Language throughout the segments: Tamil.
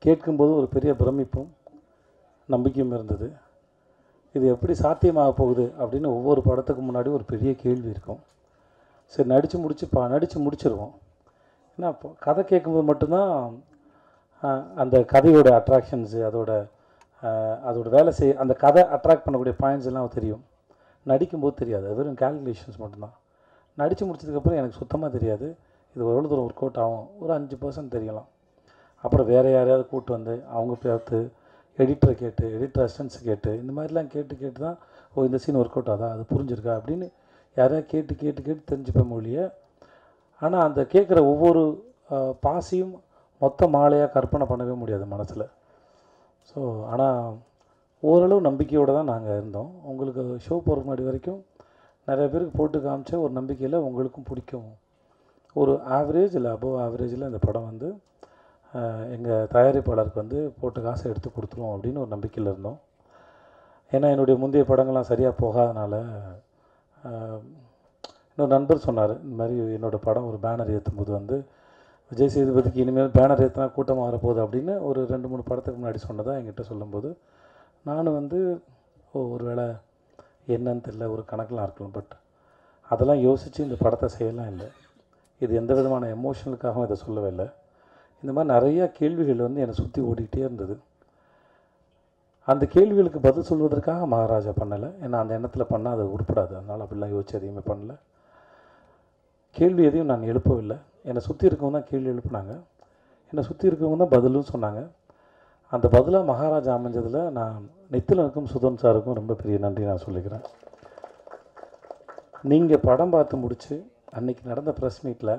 கேட்கும்போது ஒரு பெரிய பிரமிப்பும் நம்பிக்கையும் இருந்தது. இது எப்படி சாத்தியமாக போகுது அப்படின்னு ஒவ்வொரு படத்துக்கு முன்னாடி ஒரு பெரிய கேள்வி இருக்கும். சரி, நடித்து முடிச்சிருவோம். ஏன்னா இப்போ கதை கேட்கும்போது மட்டும்தான் அந்த கதையோட அட்ராக்ஷன்ஸு, அதோட வேலை அந்த கதை அட்ராக்ட் பண்ணக்கூடிய பாயிண்ட்ஸ் எல்லாம் தெரியும். நடிக்கும்போது தெரியாது, அது வெறும் கேல்குலேஷன்ஸ் மட்டும்தான். நடித்து முடிச்சதுக்கப்புறம் எனக்கு சுத்தமாக தெரியாது இது எவ்வளோ தூரம் ஒர்க் அவுட் ஆகும். ஒரு 5% தெரியலாம். அப்புறம் வேறு யாரையாவது கூப்பிட்டு வந்து அவங்க பார்த்து எடிட்டரை கேட்டு, எடிட்டர் அசிஸ்டன்ஸை கேட்டு, இந்த மாதிரிலாம் கேட்டு தான் இந்த சீன் ஒர்க் அவுட் ஆகுதா, அது புரிஞ்சிருக்கா அப்படின்னு யாரையா கேட்டு தெரிஞ்சுப்பேன் மொழியை. ஆனால் அந்த கேட்குற ஒவ்வொரு பாசியும் மொத்த மாலையாக கற்பனை பண்ணவே முடியாது மனசில். ஸோ ஆனால் ஓரளவு நம்பிக்கையோடு தான் நாங்கள் இருந்தோம். உங்களுக்கு ஷோ போகிறதுக்கு முன்னாடி வரைக்கும் நிறைய பேருக்கு போட்டு காமிச்ச ஒரு நம்பிக்கையில் உங்களுக்கும் பிடிக்கும், ஒரு ஆவரேஜ் இல்லை அபோவ் ஆவரேஜில் இந்த படம் வந்து எங்கள் தயாரிப்பாளருக்கு வந்து போட்ட காசை எடுத்து கொடுத்துருவோம் அப்படின்னு ஒரு நம்பிக்கையில் இருந்தோம். ஏன்னா என்னுடைய முந்தைய படங்கள்லாம் சரியாக போகாதனால இன்னொரு நண்பர் சொன்னார், இந்த மாதிரி என்னோடய படம் ஒரு பேனர் ஏற்றும்போது வந்து விஜய் சேதுபதிக்கு இனிமேல் பேனர் ஏற்றினா கூட்டமாக வரப்போகுது அப்படின்னு ஒரு 2-3 படத்துக்கு முன்னாடி சொன்னதாக என்கிட்ட சொல்லும்போது நானும் வந்து ஒரு வேளை என்னன்னு தெரியல, ஒரு கணக்கெலாம் இருக்கலாம். பட் அதெல்லாம் யோசித்து இந்த படத்தை செய்யலாம் இல்லை. இது எந்த விதமான எமோஷனலுக்காகவும் இதை சொல்லவே இல்லை. இந்த மாதிரி நிறையா கேள்விகள் வந்து என்னை சுற்றி ஓடிக்கிட்டே இருந்தது. அந்த கேள்விகளுக்கு பதில் சொல்வதற்காக மகாராஜா பண்ணலை. ஏன்னா அந்த எண்ணத்தில் பண்ணால் அது உருப்படாது. அதனால் அப்படிலாம் யோசிச்சு எதையுமே பண்ணல. கேள்வி எதையும் நான் எழுப்பவில்லை. என்னை சுற்றி இருக்கவங்க தான் கேள்வி எழுப்புனாங்க, என்னை சுற்றி இருக்கவங்க தான் பதிலும் சொன்னாங்க. அந்த பதிலாக மகாராஜா அமைஞ்சதில் நான் நித்திலனுக்கும் சுதன் சாருக்கும் ரொம்ப பெரிய நன்றி நான் சொல்லிக்கிறேன். நீங்கள் படம் பார்த்து முடித்து அன்றைக்கி நடந்த ப்ரெஸ் மீட்டில்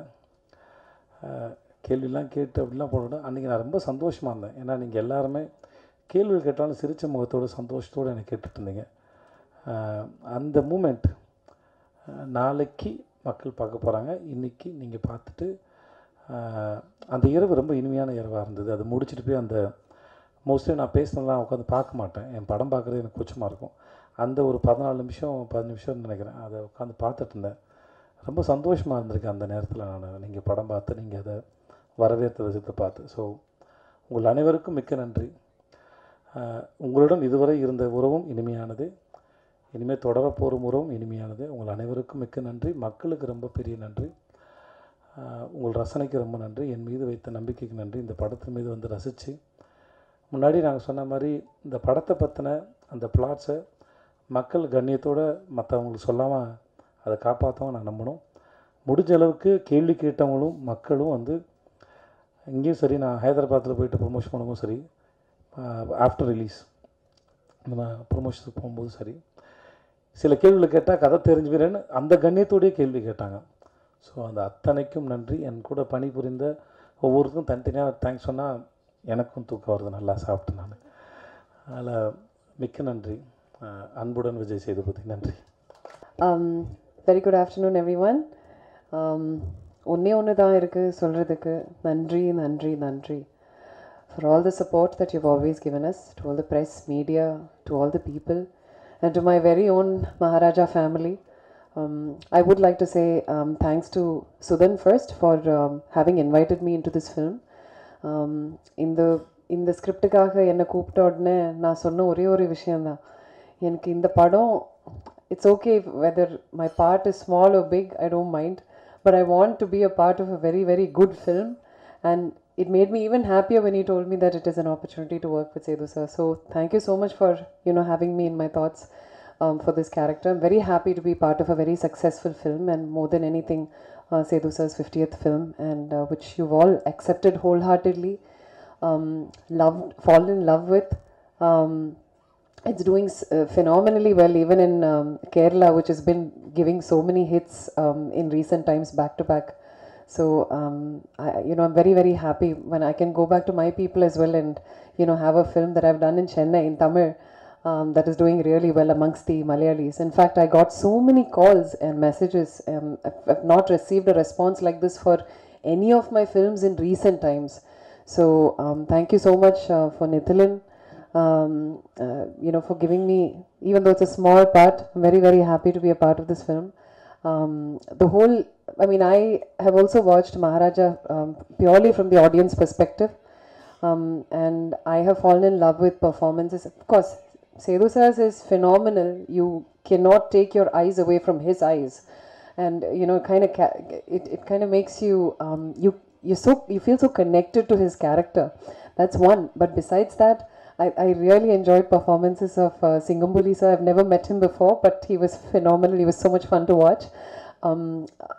கேள்வியெலாம் கேட்டு அப்படிலாம் போனோன்னா அன்றைக்கி நான் ரொம்ப சந்தோஷமாக இருந்தேன். ஏன்னா நீங்கள் எல்லாருமே கேள்வி கேட்டாலும் சிரித்த முகத்தோடு சந்தோஷத்தோடு எனக்கு கேட்டுட்டு இருந்தீங்க. அந்த மூமெண்ட் நாளைக்கு மக்கள் பார்க்க போகிறாங்க. இன்றைக்கி நீங்கள் பார்த்துட்டு அந்த இரவு ரொம்ப இனிமையான இரவாக இருந்தது. அது முடிச்சுட்டு போய் அந்த மோஸ்ட்லி நான் பேசினலாம் உட்காந்து பார்க்க மாட்டேன். என் படம் பார்க்குறது எனக்கு கூச்சமாக இருக்கும். அந்த ஒரு 14 நிமிஷம் 10 நிமிஷம்னு நினைக்கிறேன், அதை உட்காந்து பார்த்துட்டு இருந்தேன். ரொம்ப சந்தோஷமாக இருந்திருக்கு அந்த நேரத்தில். நீங்கள் படம் பார்த்து நீங்கள் அதை வரவேற்ற விதத்தை பார்த்து. ஸோ உங்கள் அனைவருக்கும் மிக்க நன்றி. உங்களுடன் இதுவரை இருந்த உறவும் இனிமையானது, இனிமேல் தொடரப்போகும் உறவும் இனிமையானது. உங்கள் அனைவருக்கும் மிக்க நன்றி. மக்களுக்கு ரொம்ப பெரிய நன்றி. உங்கள் ரசனைக்கு ரொம்ப நன்றி. என் மீது வைத்த நம்பிக்கைக்கு நன்றி. இந்த படத்தின் மீது வந்து ரசித்து, முன்னாடி நாங்கள் சொன்ன மாதிரி இந்த படத்தை பற்றின அந்த பிளாட்ஸை மக்கள் கண்ணியத்தோடு மற்றவங்களுக்கு சொல்லாமல் அதை காப்பாற்றவும் நான் நம்பணும். முடிஞ்ச அளவுக்கு கேள்வி கேட்டவங்களும் மக்களும் வந்து இங்கேயும் சரி, நான் ஹைதராபாத்தில் போயிட்டு ப்ரொமோஷன் பண்ணும்போது சரி, ஆஃப்டர் ரிலீஸ் நம்ம ப்ரொமோஷனுக்கு போகும்போது சரி, சில கேள்விகளை கேட்டால் கதை தெரிஞ்சுக்கிறேன்னு அந்த கண்ணியத்தோடையே கேள்வி கேட்டாங்க. ஸோ அந்த அத்தனைக்கும் நன்றி. என் கூட பணிபுரிந்த ஒவ்வொருக்கும் தனித்தனியாக தேங்க்ஸ் சொன்னால் எனக்கும் தூக்கம் வருது, நல்லா சாப்பிட்டு நான். அதில் மிக்க நன்றி. அன்புடன் விஜய் சேதுபதி. நன்றி. Very good afternoon every one. ஒன்று தான் இருக்குது சொல்கிறதுக்கு. நன்றி நன்றி நன்றி for all the support that you've always given us, to all the press, media, to all the people, and to my very own Maharaja family. I would like to say thanks to Sudan first for having invited me into this film. இந்த ஸ்கிரிப்டுக்காக என்னை கூப்பிட்ட உடனே நான் சொன்ன ஒரே ஒரு விஷயந்தான், எனக்கு இந்த படம் it's okay weather my part is small or big, I don't mind, but I want to be a part of a very very good film. And it made me even happier when he told me that it is an opportunity to work with Sethu sir. So thank you so much for having me in my thoughts for this character. I'm very happy to be part of a very successful film, and more than anything Sethu sir's 50th film, and which you've all accepted wholeheartedly, loved, fallen in love with. It's doing phenomenally well even in Kerala, which has been giving so many hits in recent times back to back. So I'm very very happy when I can go back to my people as well and have a film that I've done in Chennai in Tamil that is doing really well amongst the Malayalis. In fact, I got so many calls and messages. I've not received a response like this for any of my films in recent times. So thank you so much for Nithilan, for giving me, even though it's a small part, I'm very very happy to be a part of this film. I have also watched Maharaja purely from the audience perspective. And I have fallen in love with performances. Of course, Sethu sir's is phenomenal. You cannot take your eyes away from his eyes, and you know, it kind of makes you you feel so connected to his character. That's one. But besides that, I really enjoyed performances of Singambuli sir. I've never met him before, but he was phenomenal. He was so much fun to watch.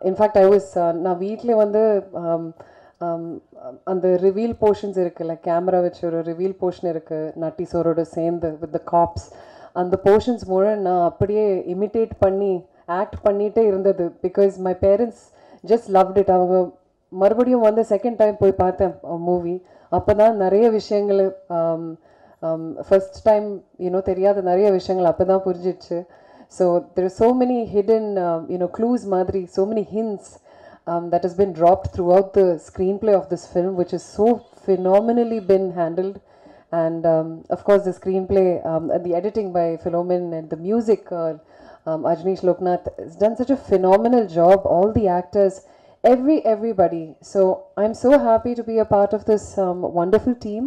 In fact, I was நான் வீட்டில் வந்து அந்த ரிவீல் போர்ஷன்ஸ் இருக்குல்ல, கேமரா வச்சு ஒரு ரிவீல் போர்ஷன் இருக்குது நட்டி சோரோட சேர்ந்து வித் த காப்ஸ். அந்த போர்ஷன்ஸ் மூலம் நான் அப்படியே இமிட்டேட் பண்ணி ஆக்ட் பண்ணிகிட்டே இருந்தது. Because my parents just loved it. அவங்க மறுபடியும் வந்து செகண்ட் டைம் போய் பார்த்தேன் மூவி. அப்போ தான் நிறைய விஷயங்கள் ஃபர்ஸ்ட் டைம் தெரியாத நிறைய விஷயங்கள் அப்போ தான் புரிஞ்சிடுச்சு. So there are so many hidden clues மாதிரி, so many hints that has been dropped throughout the screenplay of this film, which is so phenomenally been handled. And of course the screenplay, the editing by Philomen, and the music, Ajneesh Loknath has done such a phenomenal job. All the actors, everybody. So I'm so happy to be a part of this wonderful team,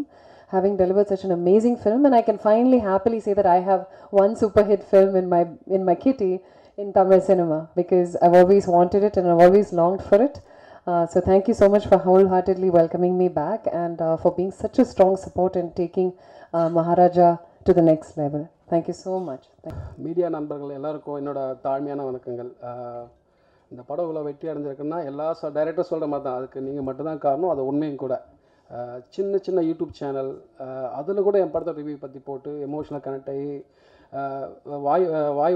having delivered such an amazing film. And I can finally happily say that I have one super hit film in my kitty in Tamil cinema, because I've always wanted it and I've always longed for it. So thank you so much for wholeheartedly welcoming me back, and for being such a strong support and taking Maharaja to the next level. Thank you so much. Media நண்பர்கள் எல்லாருக்கும் என்னோட தாழ்மையான வணக்கங்கள். இந்த படம் இவ்வளோ வெற்றி அடைஞ்சிருக்குன்னா எல்லா டைரக்டர் சொல்கிற மாதிரி தான், அதுக்கு நீங்கள் மட்டும்தான் காரணம். அது உண்மையும் கூட. சின்ன சின்ன யூடியூப் சேனல், அதில் கூட என் படத்தை ரிவ்யூ பற்றி போட்டு எமோஷனல் கனெக்ட் ஆகி வாய்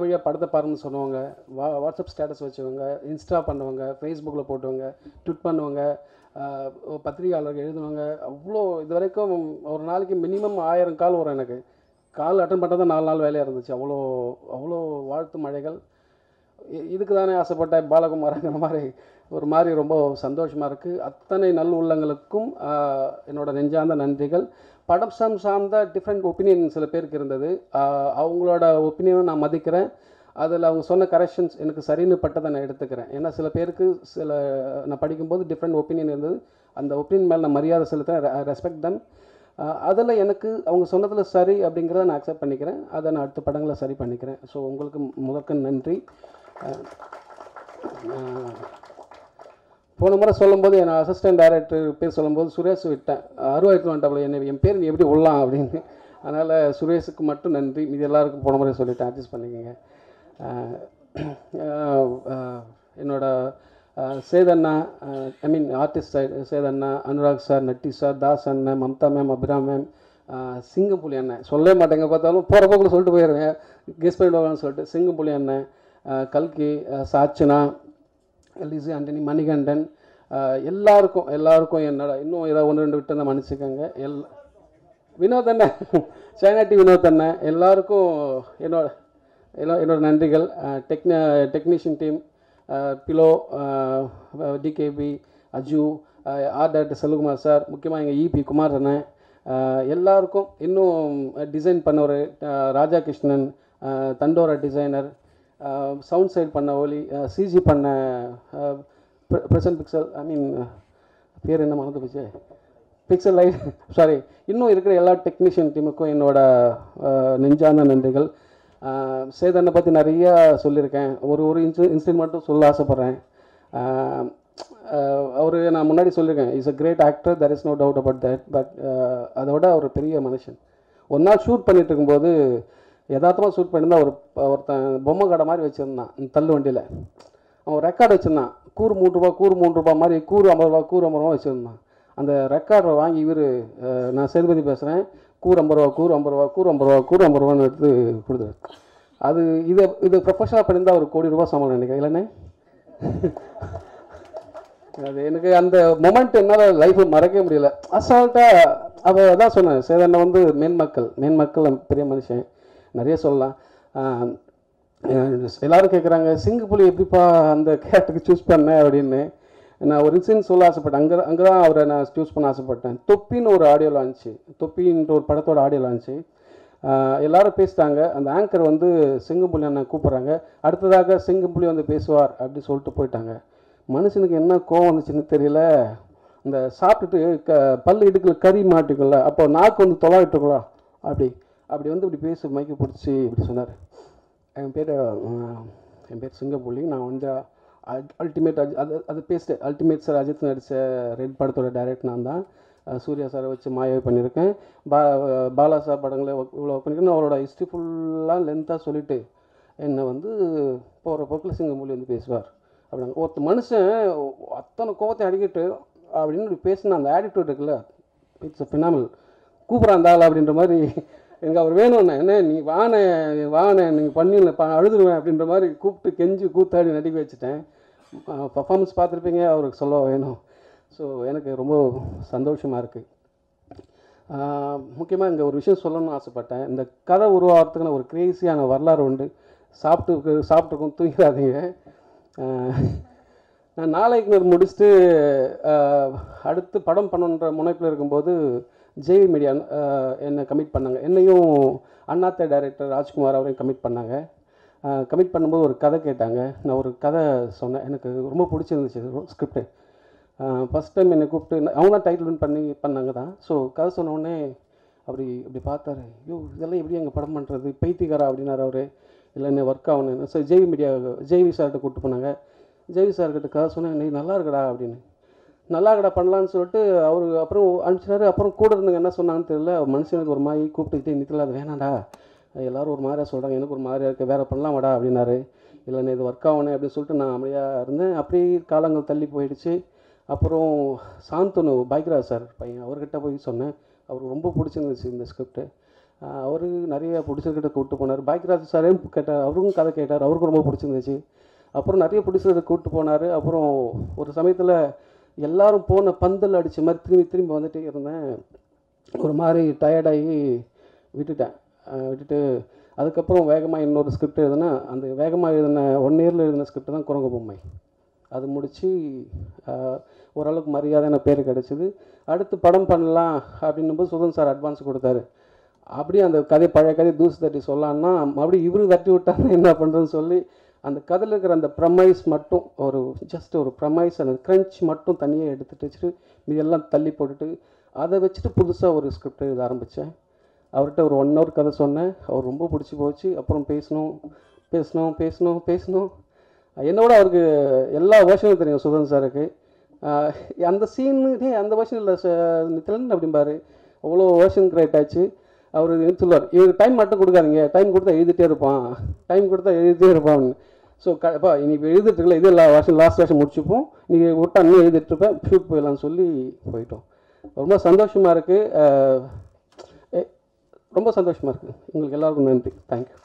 வழியாக படத்தை பாருன்னு சொல்லுவாங்க, வாட்ஸ்அப் ஸ்டேட்டஸ் வச்சுவங்க, இன்ஸ்டா பண்ணுவாங்க, ஃபேஸ்புக்கில் போட்டுவாங்க, ட்விட் பண்ணுவாங்க, பத்திரிகையாளர்கள் எழுதுவாங்க. அவ்வளோ இது வரைக்கும் ஒரு நாளைக்கு மினிமம் 1000 கால் வரும். எனக்கு கால் அட்டன் பண்ணுறது தான் 4 நாள் வேலையாக இருந்துச்சு. அவ்வளோ வாழ்த்து மழைகள். இதுக்கு தானே ஆசைப்பட்ட பாலகுமாரங்கிற மாதிரி ரொம்ப சந்தோஷமாக இருக்குது. அத்தனை நல் உள்ளங்களுக்கும் என்னோட நெஞ்சார்ந்த நன்றிகள். படம் சார்ந்த டிஃப்ரெண்ட் ஒப்பீனியன் சில பேருக்கு இருந்தது. அவங்களோட ஒப்பீனியனை நான் மதிக்கிறேன். அதில் அவங்க சொன்ன கரெக்ஷன்ஸ் எனக்கு சரின்னு பட்டதை நான் எடுத்துக்கிறேன். ஏன்னா சில பேருக்கு நான் படிக்கும்போது டிஃப்ரெண்ட் ஒப்பீனியன் இருந்தது. அந்த ஒப்பீனியன் மேலே நான் மரியாதை செலுத்தேன், ரெஸ்பெக்ட் தம். அதில் எனக்கு அவங்க சொன்னதில் சரி அப்படிங்கிறத நான் அக்செப்ட் பண்ணிக்கிறேன். அதை நான் அடுத்த படங்களை சரி பண்ணிக்கிறேன். ஸோ உங்களுக்கு முதற்க நன்றி. போன முறை சொல்லும்போது என் அசிஸ்டன்ட் டைரக்டர் பேர் சொல்லும்போது சுரேஷ் விட்டேன், அருவாயிட்டு வந்துட்டாப்புல என்ன என் பேர் நீ எப்படி விடலாம் அப்படின்னு. அதனால் சுரேஷுக்கு மட்டும் நன்றி. மீது எல்லாருக்கும் போன முறை சொல்லிவிட்டேன், அட்ஜஸ்ட் பண்ணிக்கோங்க. என்னோட சேதண்ணா, ஐ மீன் ஆர்டிஸ்ட் சைடு சேதண்ணா, அனுராக் சார், நட்டி சார், தாஸ் அண்ணன், மம்தா மேம், அபிராம் மேம், சிங்கம்புலி அண்ணன் சொல்லவே மாட்டேங்க, பார்த்தாலும் போகிற போக்கில் சொல்லிட்டு போயிடுவேன், கெஸ் பண்ணிடுவாங்கன்னு சொல்லிட்டு. சிங்கம்புலி அண்ணன், கல்கி, சாச்சனா, லிசி ஆண்டனி, மணிகண்டன், எல்லாருக்கும் என்னோட இன்னும் ஏதாவது 1-2 விட்டு தான் மன்னிச்சுக்கோங்க. வினோத் அண்ணன், சைனாட்டி வினோத் அண்ணன், எல்லாருக்கும் என்னோட நன்றிகள். டெக்னீஷியன் டீம், பிலோ, DKP, Aju, art director Selvakumar sir, முக்கியமாக எங்கள் இபி குமார் அண்ணன், எல்லாருக்கும். இன்னும் டிசைன் பண்ணவர் ராஜா கிருஷ்ணன், தண்டோரா டிசைனர், சவுண்ட் சைட் பண்ண ஒலி, சிஜி பண்ண ப்ரெசன்ட் பிக்சல், ஐ மீன் பேர் என்ன மறந்து போச்சு, பிக்சல் லைட், சாரி. இன்னும் இருக்கிற எல்லா டெக்னீஷியன் டீமுக்கும் என்னோட நெஞ்சார்ந்த நன்றிகள். சேதனை பற்றி நிறையா சொல்லியிருக்கேன். ஒரு இன்சிடென்ட் மட்டும் சொல்ல ஆசைப்பட்றேன். அவர் நான் முன்னாடி சொல்லியிருக்கேன், is a great actor, there is no doubt about that. But அதோட அவர் பெரிய மனுஷன். ஒரு நாள் ஷூட் பண்ணிட்டு இருக்கும்போது யதார்த்தமாக ஷூட் பண்ணியிருந்தா ஒருத்தன் பொம்மை கடை மாதிரி வச்சுருந்தான் தள்ளு வண்டியில். அவன் ரெக்கார்டு வச்சுருந்தான், கூறு 3 ரூபா மாதிரி, கூறு 50 ரூபா, கூறு 50 ரூபா வச்சுருந்தான். அந்த ரெக்கார்டை வாங்கி இவர், நான் சேதுபதி பேசுகிறேன், கூறு 50 ரூபா, கூறு 50 ரூபா, கூறு 50 ரூபா, கூறு 50 ரூபான்னு எடுத்து கொடுத்தாரு. அது இது ப்ரொஃபஷனலாக பண்ணியிருந்தால் ஒரு 1 கோடி ரூபா சம்பளம் நினைக்கிறேன், இல்லைண்ணே? அது எனக்கு அந்த மொமெண்ட் என்னால் லைஃப்பில் மறக்கவே முடியல. அசால்ட்டாக அவள் அதான் சொன்னேன், சேதனை வந்து மேன்மக்கள் பெரிய மனுஷன், நிறைய சொல்லலாம். எல்லோரும் கேட்குறாங்க, சிங்கப்புலி எப்படிப்பா அந்த கேரக்டருக்கு சூஸ் பண்ணேன் அப்படின்னு. நான் ஒரு இன்சிடென்ட் சொல்ல ஆசைப்பட்டேன். அங்கே தான் அவரை நான் சூஸ் பண்ண ஆசைப்பட்டேன். தொப்பின்னு ஒரு ஆடியோ லான்ச்சு, தொப்பின்ற ஒரு படத்தோட ஆடியோ லான்ச்சு. எல்லோரும் பேசிட்டாங்க. அந்த ஆங்கர் வந்து சிங்கம்புலி அண்ணன் கூப்பிட்றாங்க, அடுத்ததாக சிங்கம்புலி வந்து பேசுவார் அப்படி சொல்லிட்டு போயிட்டாங்க. மனுஷனுக்கு என்ன கோவம் வந்துச்சுன்னு தெரியல, இந்த சாப்பிட்டுட்டு பல்லு இடுக்கில் கறி மாட்டிக்கல, அப்போ நாக்கு வந்து தொலாவிட்டுருக்கலாம், அப்படி அப்படி வந்து இப்படி பேசி மைக்கை பிடிச்சி இப்படி சொன்னார். என் பேர் சிங்கப்புள்ளி, நான் வந்து அல்டிமேட் அது பேசிட்டேன். அல்டிமேட் சார் அஜித் நடித்த ரெட் படத்தோட டைரக்டர் நான் தான். சூர்யா சாரை வச்சு மாயாவை பண்ணியிருக்கேன். பாலா சார் படங்களை இவ்வளோ பண்ணியிருக்கேன். அவரோட ஹிஸ்ட்ரி ஃபுல்லாக லென்த்தாக சொல்லிவிட்டு என்னை வந்து போகிற போக்கில் சிங்கம்புலி வந்து பேசுவார் அப்படிங்க. ஒருத்தர் மனுஷன் அத்தனை கோவத்தை அடிக்கிட்டு அப்படின்னு பேசின அந்த ஆட்டிடியூட் இருக்குல்ல, இட்ஸ் அ ஃபினாமினல். கூப்பிட்றான் ஆள் அப்படின்ற மாதிரி எனக்கு அவர் வேணும்ண்ணே, என்ன நீ வானே நீங்கள் பண்ணிடல அழுதுருவேன் அப்படின்ற மாதிரி கூப்பிட்டு கெஞ்சி கூத்தாடி நடிக்க வச்சுட்டேன். பர்ஃபார்மன்ஸ் பார்த்துருப்பீங்க, அவருக்கு சொல்ல வேணும். ஸோ எனக்கு ரொம்ப சந்தோஷமாக இருக்குது. முக்கியமாக இங்கே ஒரு விஷயம் சொல்லணும்னு ஆசைப்பட்டேன். இந்த கதை உருவாகிறதுக்குன்னு ஒரு க்ரேஸியான வரலாறு உண்டு. சாப்பிட்டுருக்கும், தூங்கிடாதீங்க. நான் நாளைக்கு முடிச்சுட்டு அடுத்து படம் பண்ணணுன்ற முனைப்பில் இருக்கும்போது ஜேவி மீடியா என்னை கமிட் பண்ணாங்க. என்னையும் அண்ணாத்த டைரக்டர் ராஜ்குமார் அவரையும் கமிட் பண்ணாங்க. கமிட் பண்ணும்போது ஒரு கதை கேட்டாங்க. நான் ஒரு கதை சொன்னேன், எனக்கு ரொம்ப பிடிச்சிருந்துச்சு ஸ்கிரிப்டு. ஃபஸ்ட் டைம் என்னை கூப்பிட்டு அவங்க தான் டைட்டில் பண்ணாங்க தான். ஸோ கதை சொன்னோடனே இப்படி பார்த்தாரு, ஐயோ இதெல்லாம் எப்படி எங்கள் படம் பண்ணுறது, பைத்தியக்காரா அப்படின்னாரு அவர். இல்லை என்ன ஒர்க் ஆகணும். ஸோ ஜேவி சார்கிட்ட கூப்பிட்டு போனாங்க. ஜேவி சார்கிட்ட கதை சொன்னேன், நீ நல்லா இருக்கடா அப்படின்னு. நல்லா இருக்கடா பண்ணலான்னு சொல்லிட்டு அவர் அப்புறம் அனுப்பிச்சாரு. அப்புறம் கூட இருந்தவங்க என்ன சொன்னாங்கன்னு தெரியல, மனுஷனுக்கு ஒரு மாதிரி கூப்பிட்டுக்கிட்டே நிற்கல, அது வேணாண்டா எல்லோரும் ஒரு மாதிரியாக சொல்கிறாங்க, எனக்கு ஒரு மாதிரியாக இருக்குது, வேறு பண்ணலாமாடா அப்படின்னாரு. இல்லைண்ணே இது ஒர்க் ஆகணும் அப்படின்னு சொல்லிட்டு நான் அமைதியாக இருந்தேன். அப்படியே காலங்கள் தள்ளி போயிடுச்சு. அப்புறம் சாந்தனு பைக்ராஜ் சார் பையன், அவர்கிட்ட போய் சொன்னேன். அவருக்கு ரொம்ப பிடிச்சிருந்துச்சு இந்த ஸ்கிரிப்டு. அவர் நிறைய ப்ரொடியூசர்கிட்ட கூப்பிட்டு போனார். பைக்ராஜ் சாரையும் கேட்டார், அவருக்கும் கதை கேட்டார், அவருக்கும் ரொம்ப பிடிச்சிருந்துச்சு. அப்புறம் நிறைய ப்ரொடியூசர்கிட்ட கூப்பிட்டு போனார். அப்புறம் ஒரு சமயத்தில் எல்லோரும் போன பந்தல் அடித்த மாதிரி திரும்பி வந்துட்டே இருந்தேன். ஒரு மாதிரி டயர்டாகி விட்டுட்டு அதுக்கப்புறம் வேகமாக இன்னொரு ஸ்கிரிப்ட் எழுதுனா, அந்த வேகமாக எழுதின 1 இயரில் எழுதின ஸ்கிரிப்ட் தான் குரங்கு பொம்மை. அது முடித்து ஓரளவுக்கு மரியாதையான பேர் கிடச்சிது. அடுத்து படம் பண்ணலாம் அப்படின்னும்போது சுதன் சார் அட்வான்ஸ் கொடுத்தாரு. அப்படியே அந்த பழைய கதை தூசு தட்டி சொல்லலான்னா மறுபடியும் இவரு தட்டி விட்டாங்க, என்ன பண்ணுறதுன்னு சொல்லி அந்த கதையில் இருக்கிற அந்த ப்ரமைஸ் மட்டும் ஜஸ்ட் ஒரு ப்ரமைஸ், அந்த க்ரன்ச் மட்டும் தனியாக எடுத்துகிட்டு வச்சுட்டு இதெல்லாம் தள்ளி போட்டுட்டு அதை வச்சுட்டு புதுசாக ஒரு ஸ்கிரிப்ட் எழுத ஆரம்பித்தேன். அவர்கிட்ட ஒரு 1 hour கதை சொன்னேன். அவர் ரொம்ப பிடிச்சி போச்சு. அப்புறம் பேசணும். என்னோட அவருக்கு எல்லா வேர்ஷனும் தெரியும் சுதன் சாருக்கு. அந்த சீனு அந்த வேர்ஷன் இல்லை நித்திலன் அப்படிம்பாரு, அவ்வளோ வேர்ஷன் கிரியேட் ஆச்சு. அவர் சொல்லுவார், இவருக்கு டைம் மட்டும் கொடுக்காதீங்க, டைம் கொடுத்தா எழுதிட்டே இருப்பான். ஸோ இப்போ நீ இப்போ எழுதிட்டுருக்கல, இது லாஸ்ட் வேர்ஷன் முடிச்சுப்போம், நீங்கள் விட்டா இன்னும் எழுதிட்டுருப்பேன், ஷூட் போயிடலான்னு சொல்லி போயிட்டோம். ரொம்ப சந்தோஷமாக இருக்குது. ரொம்ப சந்தோஷமாக இருக்குது. உங்களுக்கு எல்லாருக்கும் நன்றி. தேங்க்யூ.